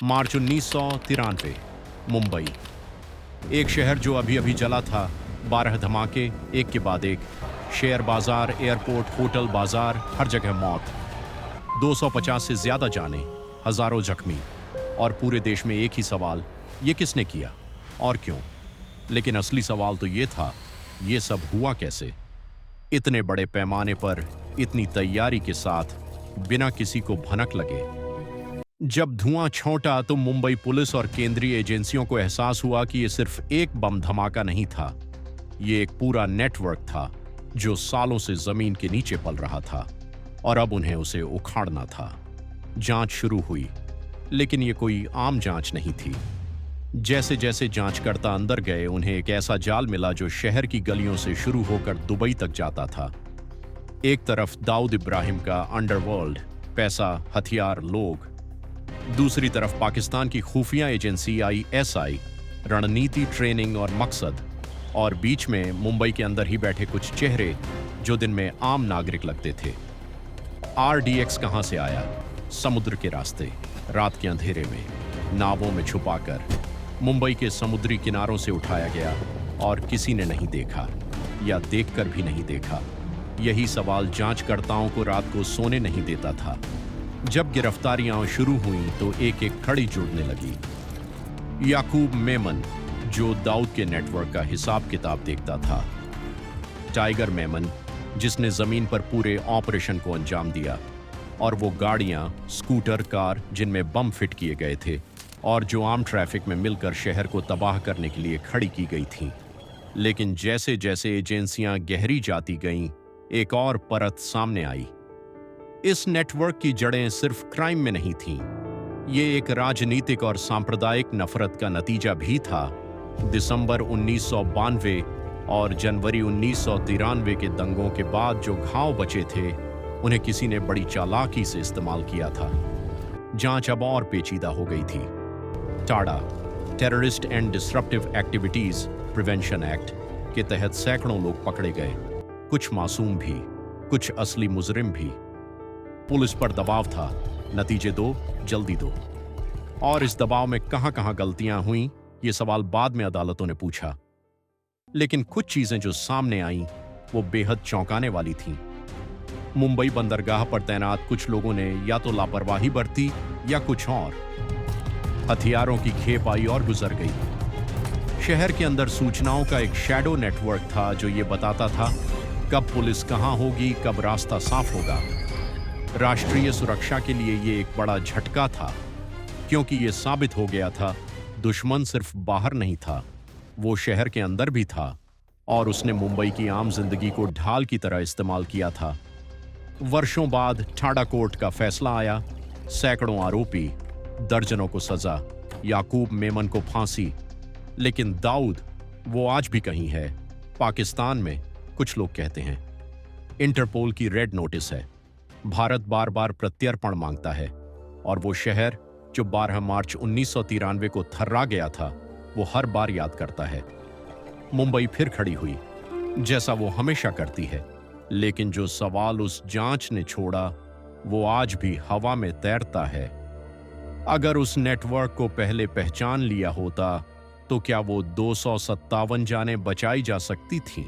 मार्च 1993, मुंबई। एक शहर जो अभी अभी जला था। 12 धमाके, एक के बाद एक। शेयर बाजार, एयरपोर्ट, होटल, बाजार, हर जगह मौत। 250 से ज्यादा जाने, हजारों जख्मी। और पूरे देश में एक ही सवाल, ये किसने किया और क्यों? लेकिन असली सवाल तो ये था, ये सब हुआ कैसे? इतने बड़े पैमाने पर, इतनी तैयारी के साथ, बिना किसी को भनक लगे। जब धुआं छौंटा तो मुंबई पुलिस और केंद्रीय एजेंसियों को एहसास हुआ कि यह सिर्फ एक बम धमाका नहीं था। ये एक पूरा नेटवर्क था जो सालों से जमीन के नीचे पल रहा था और अब उन्हें उसे उखाड़ना था। जांच शुरू हुई, लेकिन ये कोई आम जांच नहीं थी। जैसे जैसे जांचकर्ता अंदर गए, उन्हें एक ऐसा जाल मिला जो शहर की गलियों से शुरू होकर दुबई तक जाता था। एक तरफ दाऊद इब्राहिम का अंडरवर्ल्ड, पैसा, हथियार, लोग। दूसरी तरफ पाकिस्तान की खुफिया एजेंसी ISI, रणनीति, ट्रेनिंग और मकसद। और बीच में मुंबई के अंदर ही बैठे कुछ चेहरे जो दिन में आम नागरिक लगते थे। RDX कहां से आया? समुद्र के रास्ते, रात के अंधेरे में, नावों में छुपाकर मुंबई के समुद्री किनारों से उठाया गया और किसी ने नहीं देखा या देखकर भी नहीं देखा। यही सवाल जांचकर्ताओं को रात को सोने नहीं देता था। जब गिरफ्तारियां शुरू हुईं तो एक एक कड़ी जुड़ने लगी। याकूब मेमन, जो दाऊद के नेटवर्क का हिसाब किताब देखता था। टाइगर मेमन, जिसने जमीन पर पूरे ऑपरेशन को अंजाम दिया। और वो गाड़ियां, स्कूटर, कार जिनमें बम फिट किए गए थे और जो आम ट्रैफिक में मिलकर शहर को तबाह करने के लिए खड़ी की गई थीं। लेकिन जैसे जैसे एजेंसियां गहरी जाती गईं, एक और परत सामने आई। इस नेटवर्क की जड़ें सिर्फ क्राइम में नहीं थीं। ये एक राजनीतिक और सांप्रदायिक नफरत का नतीजा भी था। दिसंबर 1992 और जनवरी 1993 के दंगों के बाद जो घाव बचे थे, उन्हें किसी ने बड़ी चालाकी से इस्तेमाल किया था। जांच अब और पेचीदा हो गई थी। Tada, terrorist and disruptive activities prevention act के तहत सैकड़ों लोग पकड़े गए। कुछ मासूम भी, कुछ असली मुजरिम भी। पुलिस पर दबाव था, नतीजे दो, जल्दी दो। और इस दबाव में कहां कहां गलतियां हुईं, ये सवाल बाद में अदालतों ने पूछा। लेकिन कुछ चीजें जो सामने आईं, वो बेहद चौंकाने वाली थीं। मुंबई बंदरगाह पर तैनात कुछ लोगों ने या तो लापरवाही बरती या कुछ और। हथियारों की खेप आई और गुजर गई। शहर के अंदर सूचनाओं का एक शैडो नेटवर्क था जो ये बताता था कब पुलिस कहां होगी, कब रास्ता साफ होगा। राष्ट्रीय सुरक्षा के लिए ये एक बड़ा झटका था, क्योंकि ये साबित हो गया था दुश्मन सिर्फ बाहर नहीं था, वो शहर के अंदर भी था और उसने मुंबई की आम जिंदगी को ढाल की तरह इस्तेमाल किया था। वर्षों बाद ठाडा कोर्ट का फैसला आया। सैकड़ों आरोपी, दर्जनों को सजा, याकूब मेमन को फांसी। लेकिन दाऊद, वो आज भी कहीं है, पाकिस्तान में, कुछ लोग कहते हैं। इंटरपोल की रेड नोटिस है। भारत बार बार प्रत्यर्पण मांगता है और वो शहर जो 12 मार्च 1993 को थर्रा गया था, वो हर बार याद करता है। मुंबई फिर खड़ी हुई, जैसा वो हमेशा करती है। लेकिन जो सवाल उस जांच ने छोड़ा, वो आज भी हवा में तैरता है। अगर उस नेटवर्क को पहले पहचान लिया होता, तो क्या वो 257 जानें बचाई जा सकती थीं?